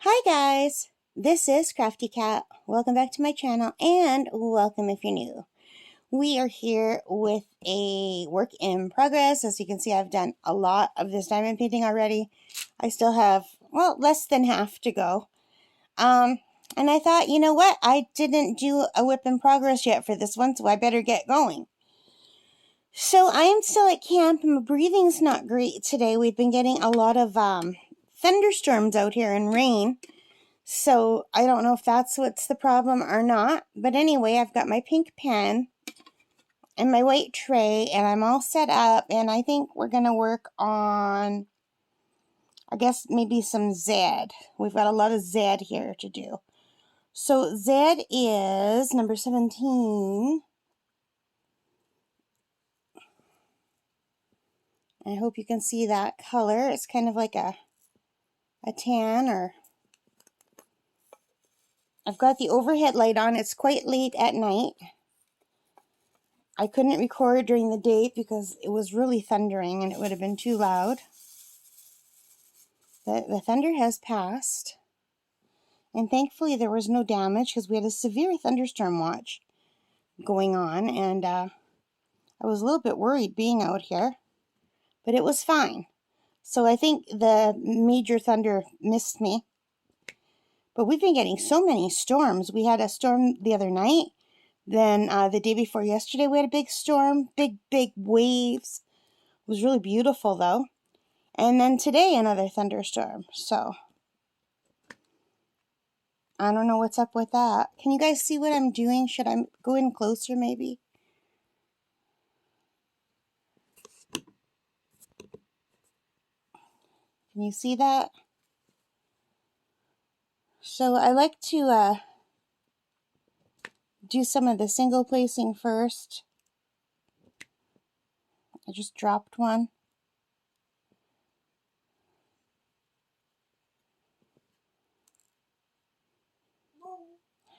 Hi guys, this is Crafty Cat. Welcome back to my channel and welcome if you're new. We are here with a work in progress. As you can see, I've done a lot of this diamond painting already. I still have, well, less than half to go. And I thought, you know what? I didn't do a WIP in progress yet for this one, so I better get going. So I am still at camp and my breathing's not great today. We've been getting a lot of thunderstorms out here and rain. So I don't know if that's what's the problem or not. But anyway, I've got my pink pen and my white tray and I'm all set up. And I think we're going to work on, I guess, maybe some Z. We've got a lot of Z here to do. So Z is number 17. I hope you can see that color. It's kind of like a tan, or I've got the overhead light on. It's quite late at night. I couldn't record during the day because it was really thundering and it would have been too loud. The thunder has passed. And thankfully there was no damage because we had a severe thunderstorm watch going on. And I was a little bit worried being out here. But it was fine. So I think the major thunder missed me. But we've been getting so many storms. We had a storm the other night. Then the day before yesterday we had a big storm. Big waves. It was really beautiful though. And then today another thunderstorm. So I don't know what's up with that. Can you guys see what I'm doing? Should I go in closer maybe? Can you see that? So I like to do some of the single placing first. I just dropped one.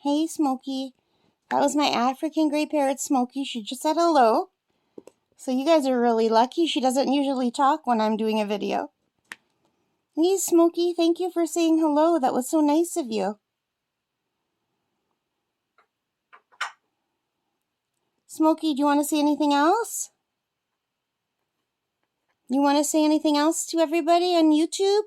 Hey Smokey. That was my African gray parrot Smokey. She just said hello. So you guys are really lucky. She doesn't usually talk when I'm doing a video. Hey Smokey, thank you for saying hello. That was so nice of you. Smokey, do you want to say anything else? You want to say anything else to everybody on YouTube?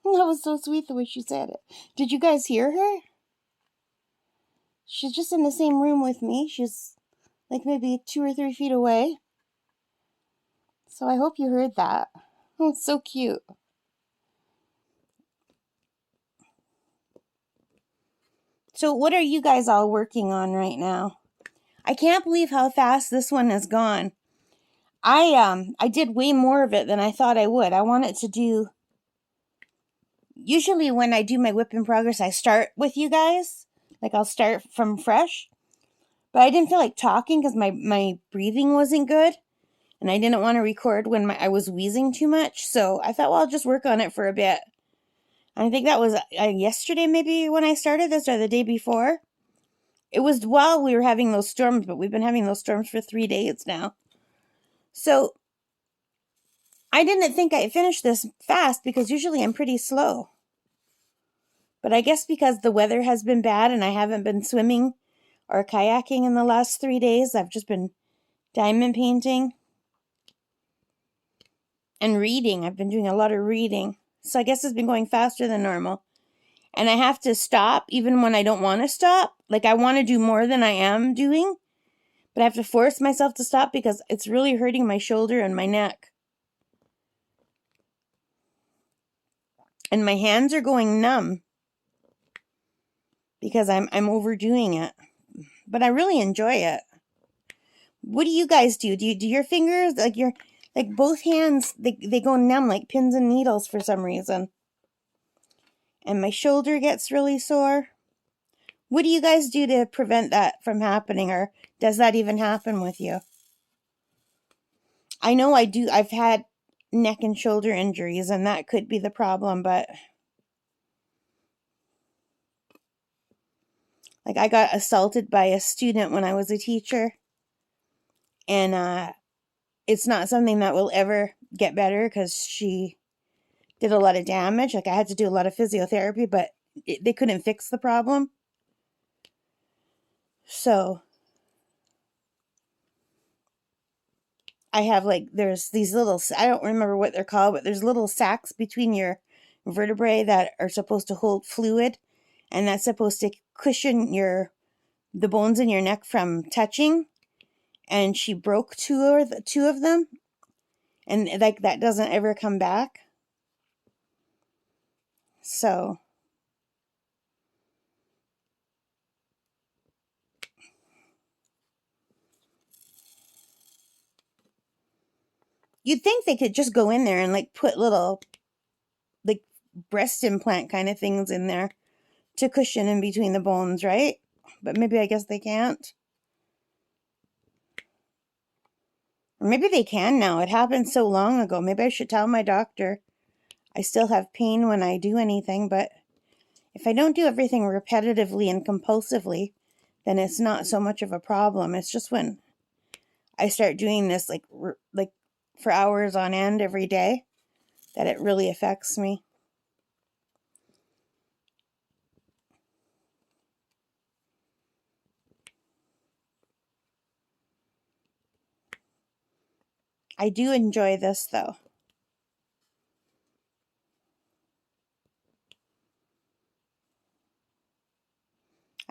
That was so sweet the way she said it. Did you guys hear her? She's just in the same room with me. She's like maybe 2 or 3 feet away. So I hope you heard that. Oh, it's so cute. So what are you guys all working on right now? I can't believe how fast this one has gone. I did way more of it than I thought I would. I wanted to do, usually when I do my WIP in progress, I start with you guys. Like I'll start from fresh. But I didn't feel like talking because my breathing wasn't good. And I didn't want to record when I was wheezing too much. So I thought, well, I'll just work on it for a bit. I think that was yesterday maybe when I started this, or the day before. It was while we were having those storms, but we've been having those storms for 3 days now. So I didn't think I'd finish this fast because usually I'm pretty slow. But I guess because the weather has been bad and I haven't been swimming or kayaking in the last 3 days, I've just been diamond painting and reading. I've been doing a lot of reading. So I guess it's been going faster than normal. And I have to stop even when I don't want to stop. Like I want to do more than I am doing. But I have to force myself to stop because it's really hurting my shoulder and my neck. And my hands are going numb because I'm overdoing it. But I really enjoy it. What do you guys do? Do your fingers, like both hands, they go numb like pins and needles for some reason. And my shoulder gets really sore. What do you guys do to prevent that from happening, or does that even happen with you? I know I do. I've had neck and shoulder injuries, and that could be the problem, but like I got assaulted by a student when I was a teacher, and it's not something that will ever get better because she did a lot of damage. Like I had to do a lot of physiotherapy, but they couldn't fix the problem. So I have like, there's these little, I don't remember what they're called, but there's little sacs between your vertebrae that are supposed to hold fluid, and that's supposed to cushion the bones in your neck from touching. And she broke two of them, and like that doesn't ever come back. So you'd think they could just go in there and like put little like breast implant kind of things in there to cushion in between the bones, right? But maybe I guess they can't. Or maybe they can now. It happened so long ago. Maybe I should tell my doctor I still have pain when I do anything, but if I don't do everything repetitively and compulsively, then it's not so much of a problem. It's just when I start doing this like for hours on end every day that it really affects me. I do enjoy this though.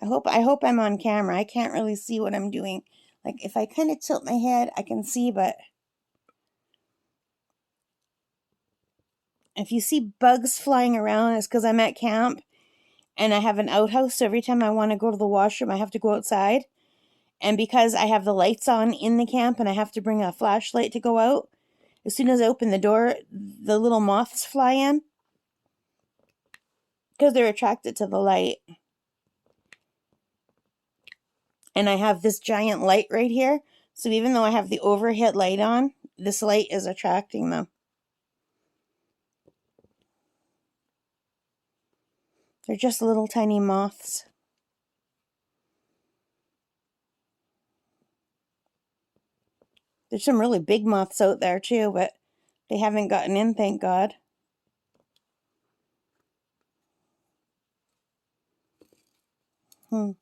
I hope I'm on camera. I can't really see what I'm doing. Like if I kind of tilt my head, I can see, but if you see bugs flying around, it's because I'm at camp and I have an outhouse. So every time I want to go to the washroom, I have to go outside. And because I have the lights on in the camp and I have to bring a flashlight to go out, as soon as I open the door, the little moths fly in because they're attracted to the light. And I have this giant light right here. So even though I have the overhead light on, this light is attracting them. They're just little tiny moths. There's some really big moths out there too, but they haven't gotten in, thank God. You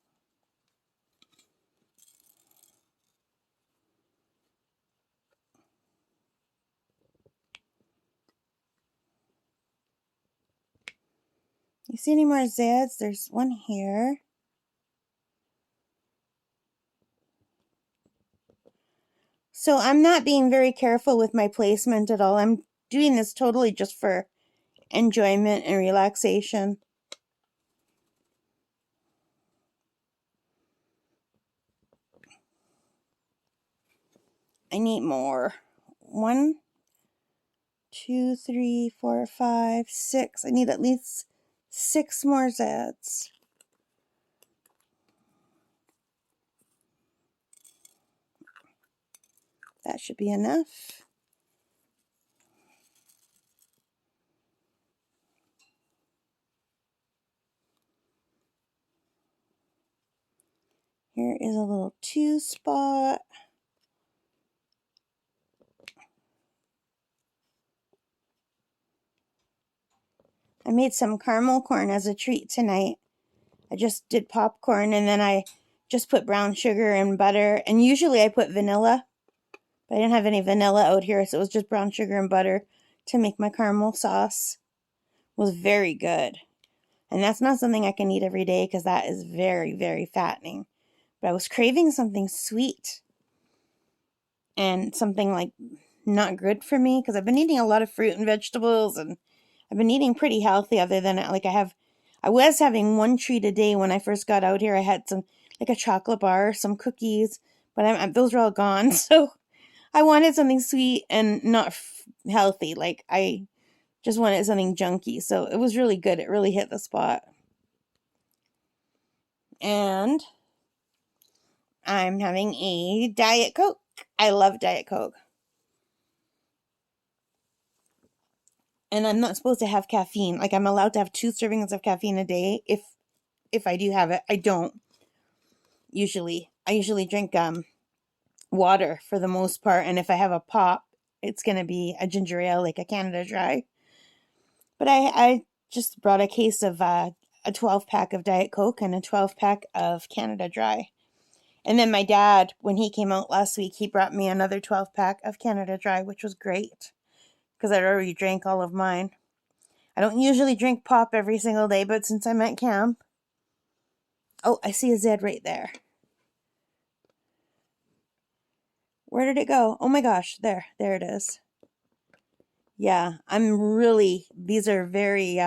see any more Zeds? There's one here. So I'm not being very careful with my placement at all. I'm doing this totally just for enjoyment and relaxation. I need more. 1, 2, 3, 4, 5, 6. I need at least 6 more Zeds. That should be enough. Here is a little 2 spot. I made some caramel corn as a treat tonight. I just did popcorn and then I just put brown sugar and butter. And usually I put vanilla, but I didn't have any vanilla out here, so it was just brown sugar and butter to make my caramel sauce. It was very good. And that's not something I can eat every day because that is very, very fattening. But I was craving something sweet and something like not good for me because I've been eating a lot of fruit and vegetables and I've been eating pretty healthy other than like I was having one treat a day when I first got out here. I had some like a chocolate bar, some cookies, but those are all gone. So I wanted something sweet and not healthy. Like I just wanted something junky. So it was really good. It really hit the spot. And I'm having a Diet Coke. I love Diet Coke. And I'm not supposed to have caffeine. Like I'm allowed to have 2 servings of caffeine a day if I do have it. I don't usually. I usually drink water for the most part, and if I have a pop, it's going to be a ginger ale like a Canada Dry. But I just brought a case of a 12-pack of Diet Coke and a 12-pack of Canada Dry. And then my dad, when he came out last week, he brought me another 12-pack of Canada Dry, which was great because I'd already drank all of mine. I don't usually drink pop every single day, but since I'm at camp... Oh, I see a Zed right there. Where did it go? Oh my gosh, there it is. Yeah, these are very,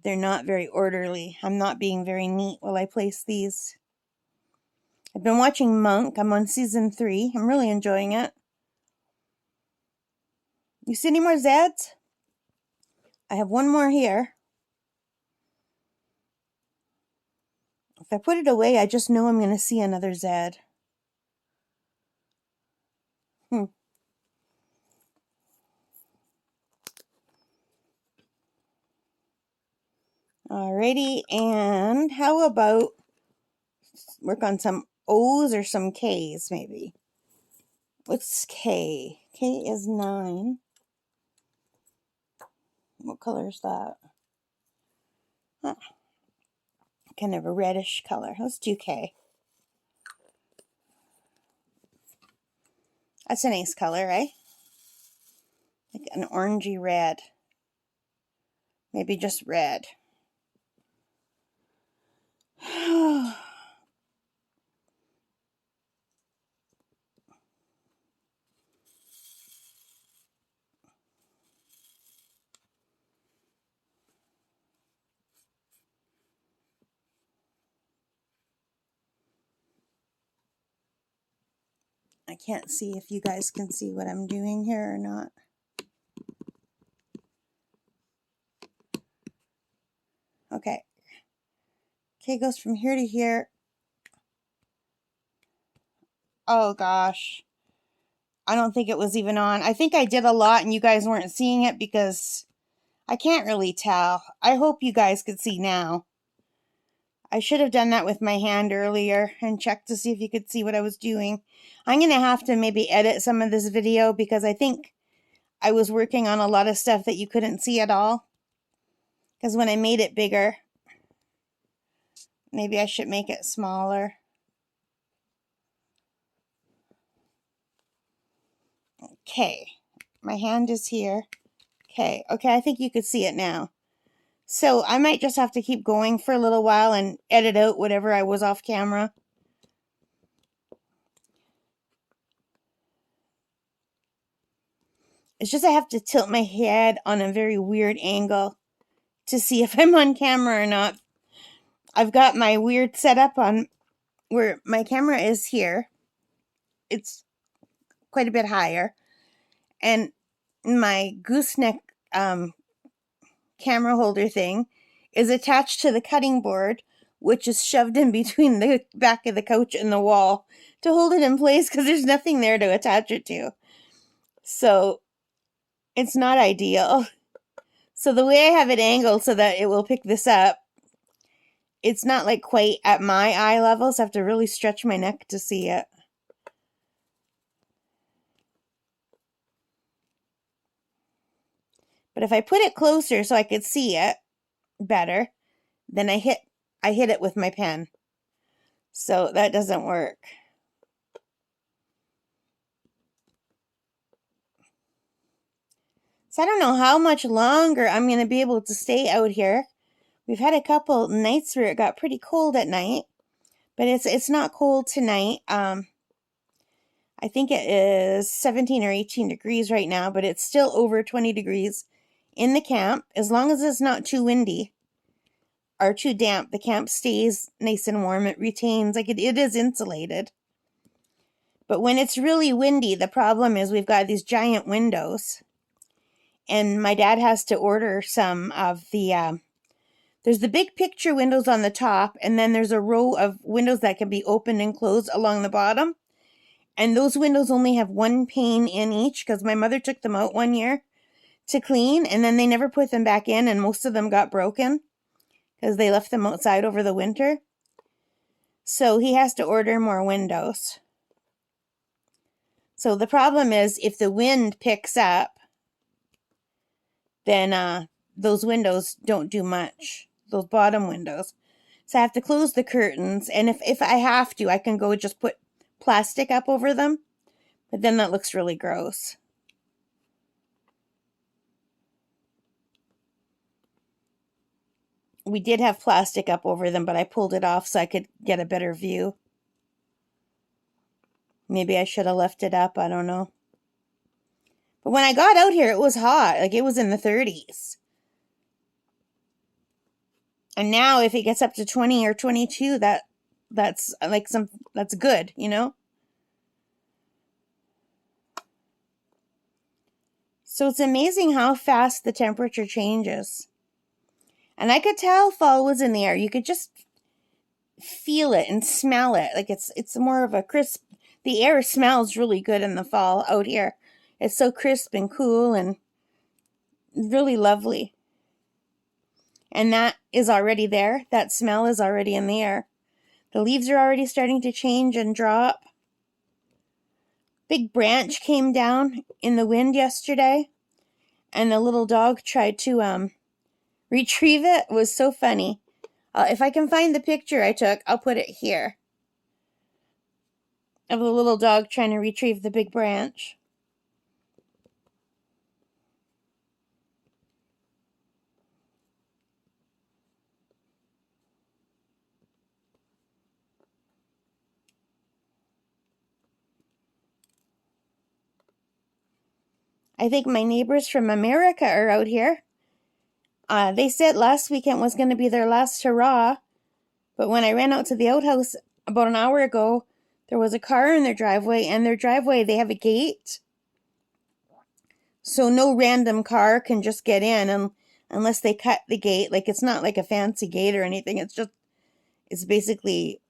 they're not very orderly. I'm not being very neat while I place these. I've been watching Monk. I'm on season 3. I'm really enjoying it. You see any more Zeds? I have one more here. If I put it away, I just know I'm going to see another Zed. Alrighty, and how about work on some O's or some K's maybe? What's K? K is 9. What color is that? Huh. Kind of a reddish color. Let's do K. That's a nice color, right? Like an orangey red. Maybe just red. I can't see if you guys can see what I'm doing here or not. Okay. K goes from here to here. Oh gosh. I don't think it was even on. I think I did a lot and you guys weren't seeing it because I can't really tell. I hope you guys could see now. I should have done that with my hand earlier and checked to see if you could see what I was doing. I'm going to have to maybe edit some of this video because I think I was working on a lot of stuff that you couldn't see at all. Because when I made it bigger, maybe I should make it smaller. Okay, my hand is here. Okay, I think you could see it now. So I might just have to keep going for a little while and edit out whatever I was off camera. It's just I have to tilt my head on a very weird angle to see if I'm on camera or not. I've got my weird setup on where my camera is here. It's quite a bit higher. And my gooseneck camera holder thing is attached to the cutting board, which is shoved in between the back of the couch and the wall to hold it in place because there's nothing there to attach it to. So it's not ideal. So the way I have it angled so that it will pick this up, it's not like quite at my eye level, so I have to really stretch my neck to see it. But if I put it closer so I could see it better, then I hit it with my pen. So that doesn't work. So I don't know how much longer I'm going to be able to stay out here. We've had a couple nights where it got pretty cold at night, but it's not cold tonight. I think it is 17 or 18 degrees right now, but it's still over 20 degrees in the camp. As long as it's not too windy or too damp, the camp stays nice and warm. It retains, like it is insulated. But when it's really windy, the problem is we've got these giant windows. And my dad has to order some of the, there's the big picture windows on the top, and then there's a row of windows that can be opened and closed along the bottom. And those windows only have one pane in each because my mother took them out one year to clean, and then they never put them back in, and most of them got broken because they left them outside over the winter. So he has to order more windows. So the problem is if the wind picks up, then those windows don't do much, those bottom windows. So I have to close the curtains, and if I have to, I can go just put plastic up over them, but then that looks really gross. We did have plastic up over them, but I pulled it off so I could get a better view. Maybe I should have left it up, I don't know. But when I got out here, it was hot. Like, it was in the 30s. And now if it gets up to 20 or 22, that's like that's good, you know? So it's amazing how fast the temperature changes. And I could tell fall was in the air. You could just feel it and smell it. Like it's more of a crisp. The air smells really good in the fall out here. It's so crisp and cool and really lovely. And that is already there. That smell is already in the air. The leaves are already starting to change and drop. Big branch came down in the wind yesterday, and the little dog tried to retrieve it. It was so funny. If I can find the picture I took, I'll put it here. Of the little dog trying to retrieve the big branch. I think my neighbors from America are out here. They said last weekend was going to be their last hurrah, but when I ran out to the outhouse about an hour ago, there was a car in their driveway, and their driveway, they have a gate. So no random car can just get in unless they cut the gate. Like, it's not like a fancy gate or anything. It's basically,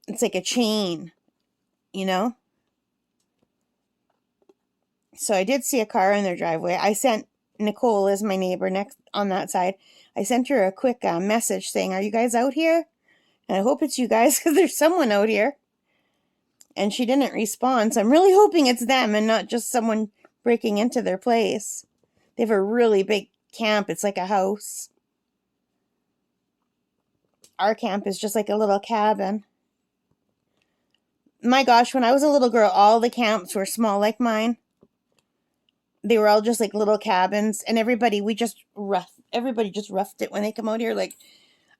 it's like a chain, you know? So I did see a car in their driveway. I sent Nicole, as my neighbor next on that side, I sent her a quick message saying, "Are you guys out here? And I hope it's you guys, because there's someone out here." And she didn't respond, so I'm really hoping it's them and not just someone breaking into their place. They have a really big camp. It's like a house. Our camp is just like a little cabin. My gosh, when I was a little girl, all the camps were small like mine. They were all just like little cabins, and everybody just roughed it when they come out here. Like,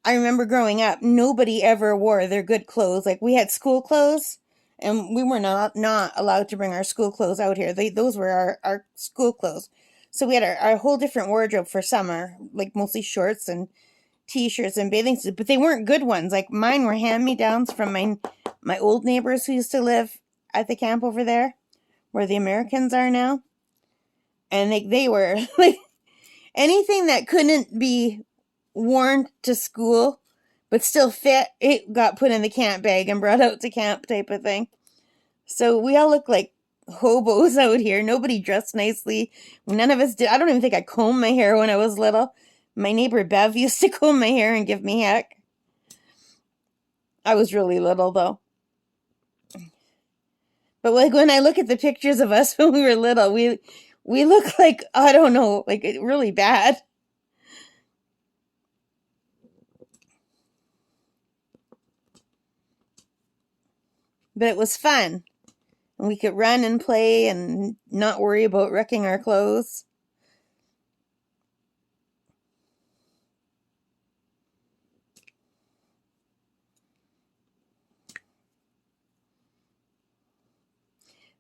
I remember growing up, nobody ever wore their good clothes. Like, we had school clothes, and we were not allowed to bring our school clothes out here. Those were our school clothes. So we had our whole different wardrobe for summer, like mostly shorts and t-shirts and bathing suits, but they weren't good ones. Like, mine were hand-me-downs from my old neighbors who used to live at the camp over there, where the Americans are now. And they were like anything that couldn't be worn to school but still fit, it got put in the camp bag and brought out to camp type of thing. So we all look like hobos out here. Nobody dressed nicely. None of us did. I don't even think I combed my hair when I was little. My neighbor Bev used to comb my hair and give me heck. I was really little though. But like, when I look at the pictures of us when we were little, we look like, I don't know, like really bad. But it was fun. And we could run and play and not worry about wrecking our clothes.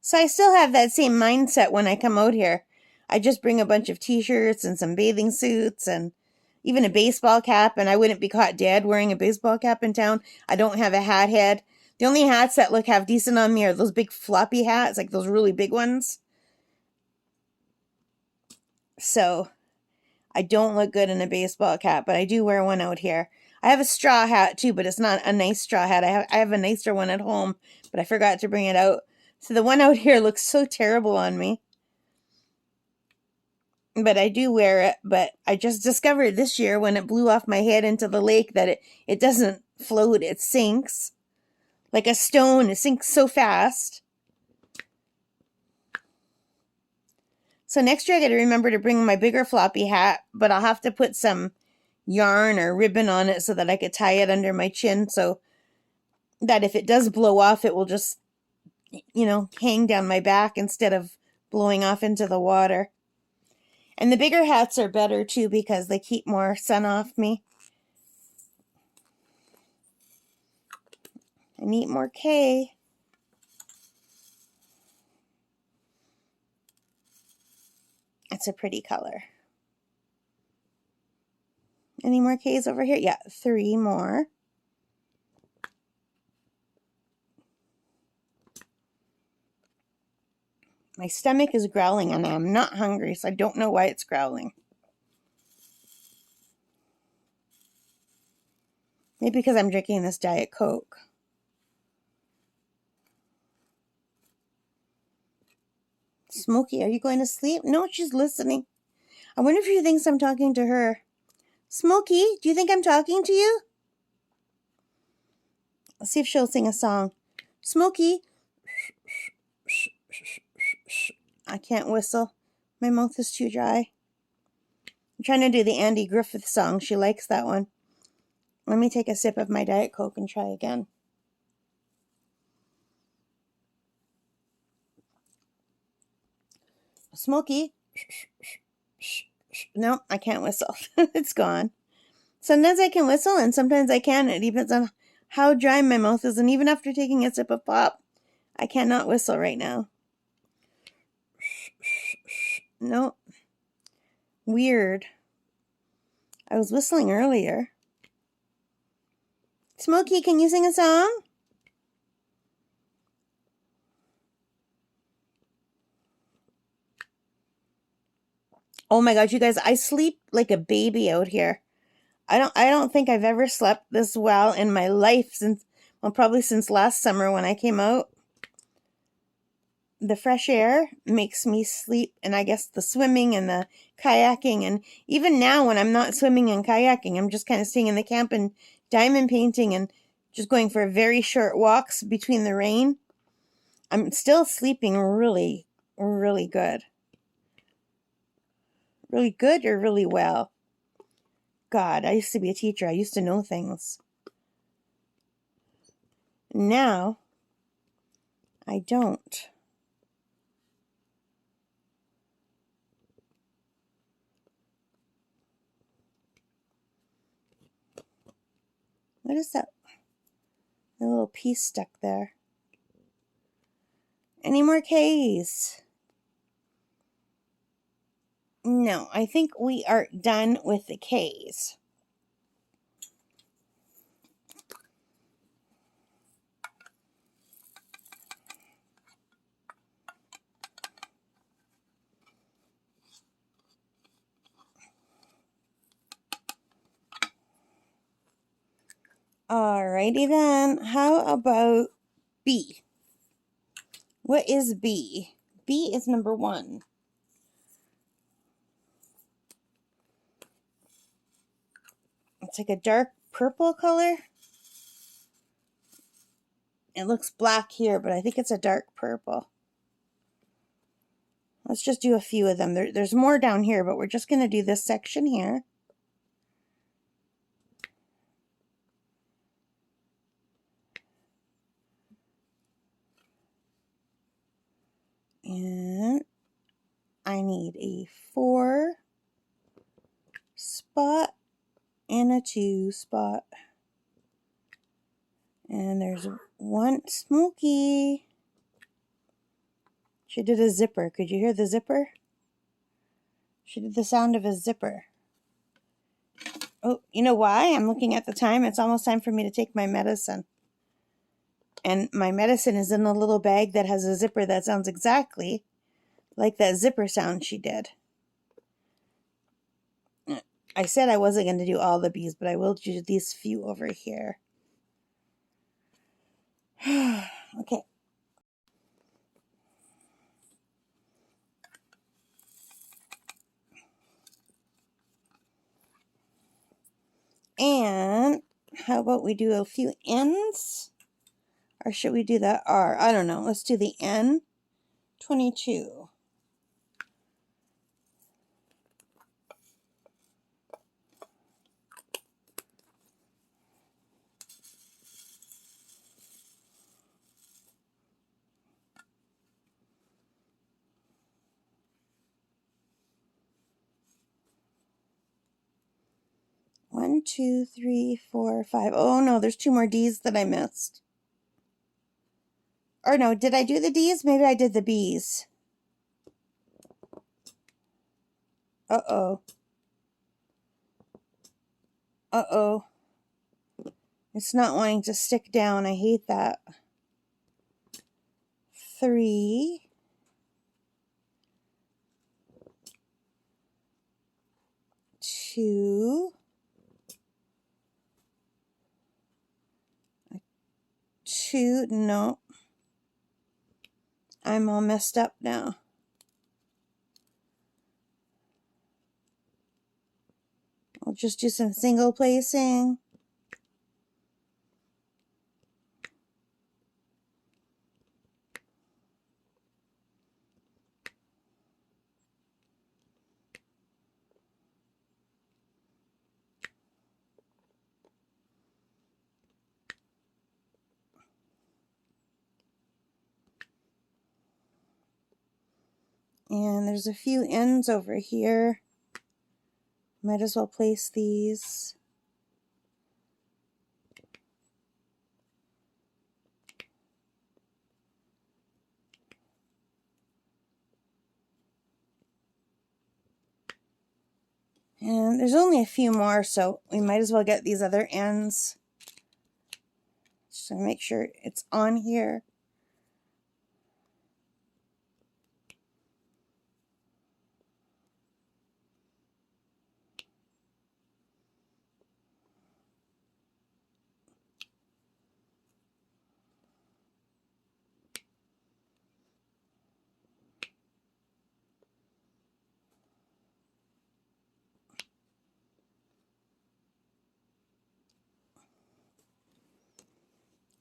So I still have that same mindset when I come out here. I just bring a bunch of t-shirts and some bathing suits and even a baseball cap, and I wouldn't be caught dead wearing a baseball cap in town. I don't have a hat head. The only hats that look half decent on me are those big floppy hats, like those really big ones. So I don't look good in a baseball cap, but I do wear one out here. I have a straw hat too, but it's not a nice straw hat. I have a nicer one at home, but I forgot to bring it out. So the one out here looks so terrible on me. But I do wear it. But I just discovered this year when it blew off my head into the lake that it doesn't float, it sinks. Like a stone, it sinks so fast. So next year I got to remember to bring my bigger floppy hat, but I'll have to put some yarn or ribbon on it so that I could tie it under my chin so that if it does blow off, it will just, you know, hang down my back instead of blowing off into the water. And the bigger hats are better too because they keep more sun off me. I need more K. It's a pretty color. Any more K's over here? Yeah, 3 more. My stomach is growling and I'm not hungry, so I don't know why it's growling. Maybe because I'm drinking this Diet Coke. Smokey, are you going to sleep? No, she's listening. I wonder if she thinks I'm talking to her. Smokey, do you think I'm talking to you? Let's see if she'll sing a song. Smokey. I can't whistle. My mouth is too dry. I'm trying to do the Andy Griffith song. She likes that one. Let me take a sip of my Diet Coke and try again. Smokey. No, I can't whistle. It's gone. Sometimes I can whistle and sometimes I can't. It depends on how dry my mouth is. And even after taking a sip of pop, I cannot whistle right now. No. Weird. I was whistling earlier. Smokey, can you sing a song? Oh my gosh, you guys, I sleep like a baby out here. I don't think I've ever slept this well in my life since, well, probably since last summer when I came out. The fresh air makes me sleep, and I guess the swimming and the kayaking, and even now when I'm not swimming and kayaking, I'm just kind of staying in the camp and diamond painting and just going for very short walks between the rain. I'm still sleeping really, really good. Really good or really well? God, I used to be a teacher. I used to know things. Now, I don't. What is that? A little piece stuck there. Any more K's? No, I think we are done with the K's. Alrighty then. How about B? What is B? B is number 1. It's like a dark purple color. It looks black here, but I think it's a dark purple. Let's just do a few of them. There's more down here, but we're just going to do this section here. And I need a 4 spot and a 2 spot. And there's 1 Smokey. She did a zipper. Could you hear the zipper? She did the sound of a zipper. Oh, you know why? I'm looking at the time. It's almost time for me to take my medicine. And my medicine is in a little bag that has a zipper that sounds exactly like that zipper sound she did. I said I wasn't going to do all the bees, but I will do these few over here. Okay. And how about we do a few N's? Or should we do that R? I don't know. Let's do the N. 22. 1, 2, 3, 4, 5. Oh no, there's 2 more D's that I missed. Or no, did I do the D's? Maybe I did the B's. Uh-oh. Uh-oh. It's not wanting to stick down. I hate that. 3. 2. 2. No. I'm all messed up now. I'll just do some single placing. And there's a few ends over here. Might as well place these. And there's only a few more, so we might as well get these other ends. Just to make sure it's on here.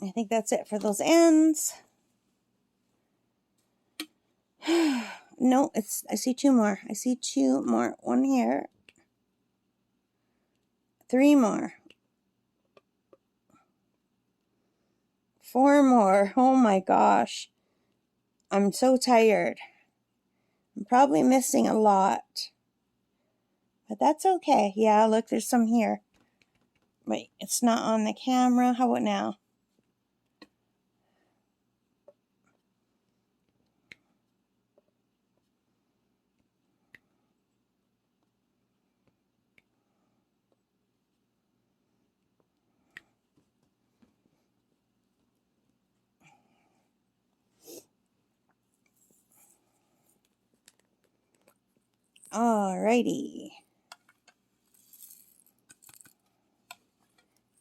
I think that's it for those ends. No, I see 2 more. I see 2 more. 1 here. 3 more. 4 more. Oh my gosh. I'm so tired. I'm probably missing a lot. But that's okay. Yeah, look, there's some here. Wait, it's not on the camera. How about now? Alrighty.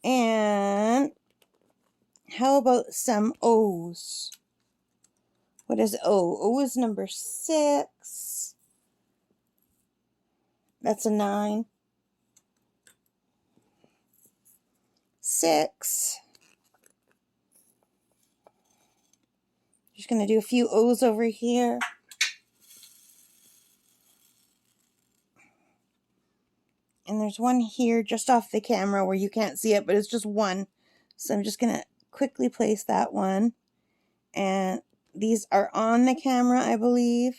And how about some O's? What is O? O is number 6. That's a 9. 6. Just going to do a few O's over here. And there's one here just off the camera where you can't see it, but it's just one. So I'm just going to quickly place that one. And these are on the camera, I believe.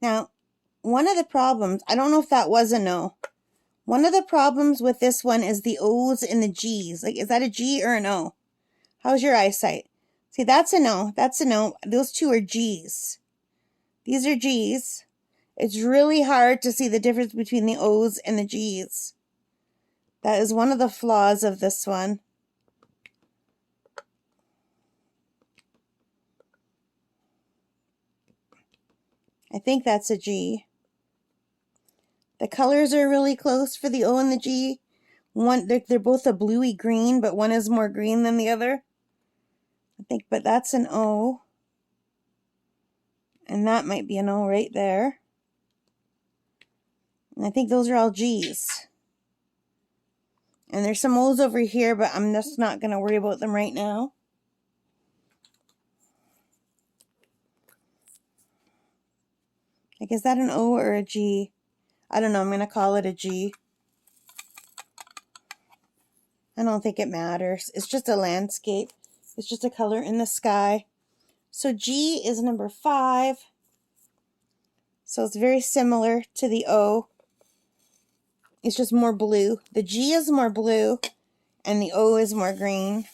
Now, one of the problems, I don't know if that was a no. One of the problems with this one is the O's and the G's. Like, is that a G or an O? How's your eyesight? See, that's a no. That's a no. Those 2 are G's. These are G's. It's really hard to see the difference between the O's and the G's. That is one of the flaws of this one. I think that's a G. The colors are really close for the O and the G. They're both a bluey green, but one is more green than the other. I think, but that's an O. And that might be an O right there. And I think those are all G's. And there's some O's over here, but I'm just not going to worry about them right now. Like, is that an O or a G? I don't know. I'm going to call it a G. I don't think it matters. It's just a landscape. It's just a color in the sky. So G is number 5. So it's very similar to the O. It's just more blue. The G is more blue, and the O is more green.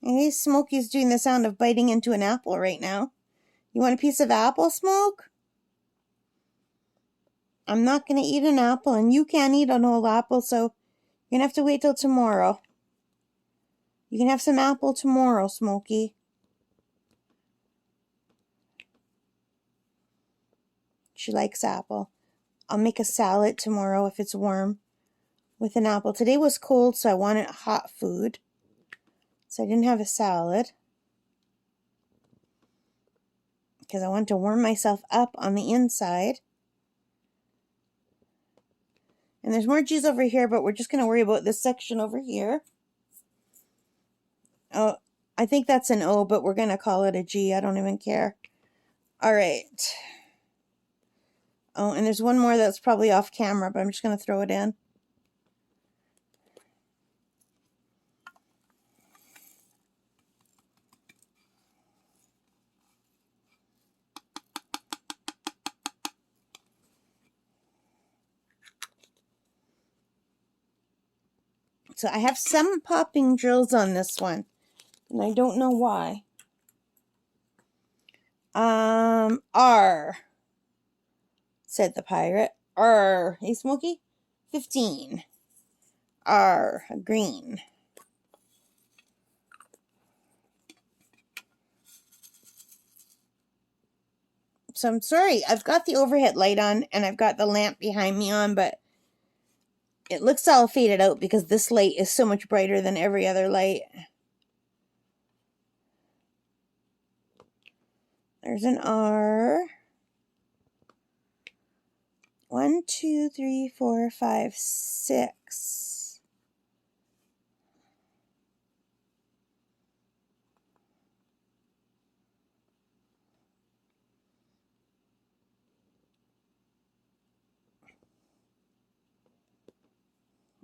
And Smokey's doing the sound of biting into an apple right now. You want a piece of apple, Smoke? I'm not going to eat an apple, and you can't eat an whole apple, so you're going to have to wait till tomorrow. You can have some apple tomorrow, Smokey. She likes apple. I'll make a salad tomorrow if it's warm with an apple. Today was cold, so I wanted hot food. So I didn't have a salad. Because I want to warm myself up on the inside. And there's more G's over here, but we're just going to worry about this section over here. Oh, I think that's an O, but we're going to call it a G. I don't even care. All right. Oh, and there's one more that's probably off camera, but I'm just going to throw it in. So I have some popping drills on this one, and I don't know why. R, said the pirate. R, hey Smokey? 15. R, green. So I'm sorry, I've got the overhead light on, and I've got the lamp behind me on, but it looks all faded out because this light is so much brighter than every other light. There's an R. 1, 2, 3, 4, 5, 6.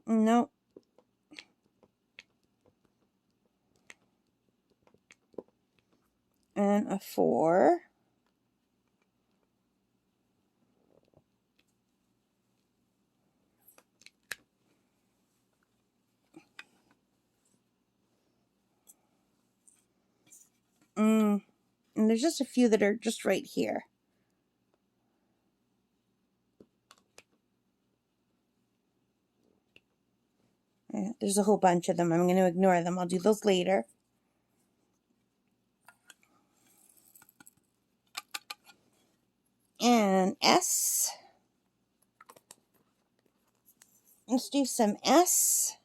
Nope. And a 4. And there's just a few that are just right here. Yeah, there's a whole bunch of them. I'm going to ignore them. I'll do those later. And S. Let's do some S.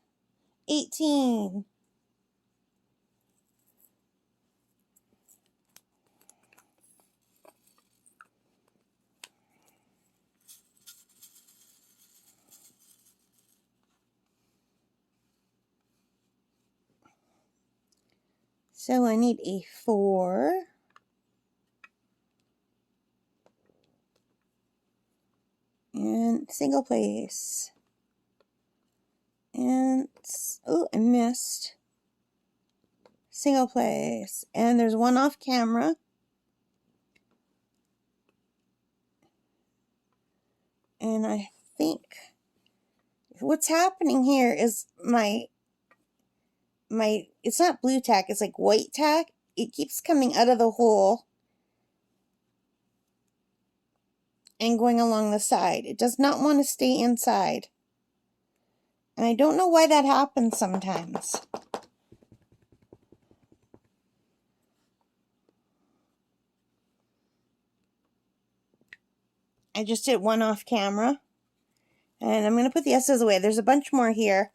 18. So I need a 4. And single place. And, oh, I missed. Single place. And there's one off camera. And I think what's happening here is my it's not blue tack, it's like white tack. It keeps coming out of the hole and going along the side. It does not want to stay inside. And I don't know why that happens sometimes. I just did one off camera. And I'm going to put the S's away. There's a bunch more here.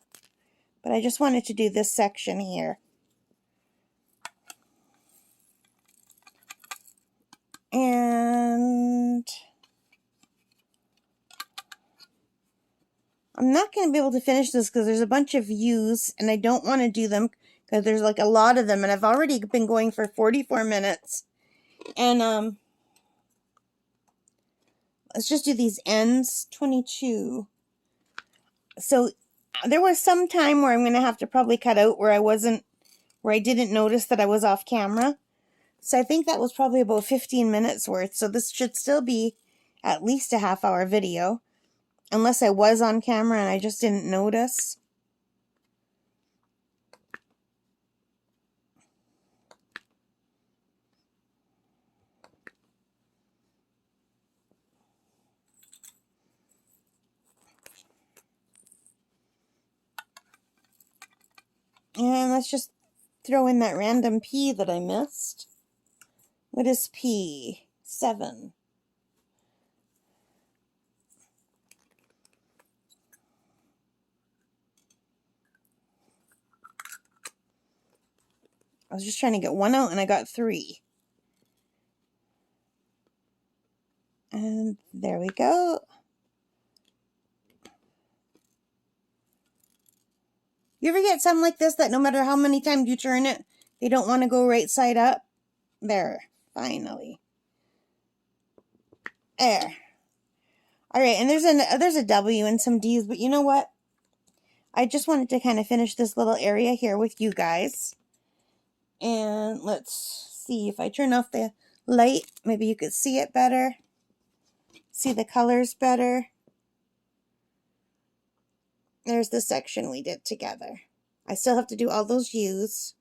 but I just wanted to do this section here. And I'm not going to be able to finish this because there's a bunch of views and I don't want to do them because there's like a lot of them and I've already been going for 44 minutes. And let's just do these ends, 22. So there was some time where I'm going to have to probably cut out where I didn't notice that I was off camera. So I think that was probably about 15 minutes worth. So this should still be at least a half-hour video. Unless I was on camera and I just didn't notice. And let's just throw in that random P that I missed. What is P? 7. I was just trying to get one out and I got 3. And there we go. You ever get something like this that no matter how many times you turn it, they don't want to go right side up? There, finally. There. Alright, and there's a W and some D's, but you know what? I just wanted to kind of finish this little area here with you guys. And let's see if I turn off the light, maybe you could see it better. See the colors better. There's the section we did together. I still have to do all those U's.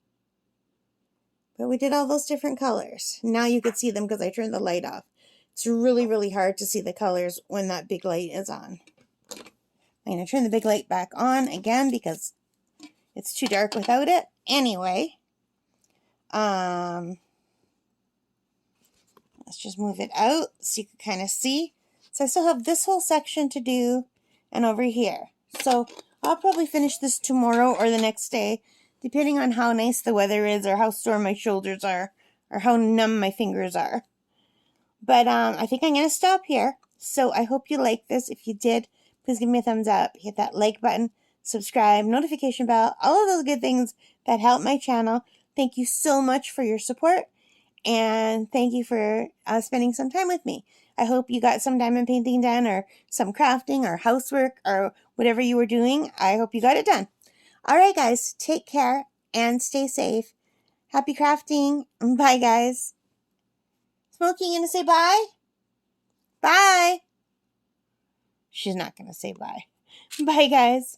But we did all those different colors. Now you could see them because I turned the light off. It's really, really hard to see the colors when that big light is on. I'm going to turn the big light back on again because it's too dark without it. Anyway. Let's just move it out so you can kind of see. So I still have this whole section to do and over here. So I'll probably finish this tomorrow or the next day, depending on how nice the weather is or how sore my shoulders are or how numb my fingers are. But I think I'm going to stop here. So I hope you liked this. If you did, please give me a thumbs up. Hit that like button, subscribe, notification bell, all of those good things that help my channel. Thank you so much for your support. And thank you for spending some time with me. I hope you got some diamond painting done or some crafting or housework or whatever you were doing. I hope you got it done. Alright guys, take care and stay safe. Happy crafting. Bye guys. Smokey, you gonna say bye? Bye. She's not gonna say bye. Bye guys.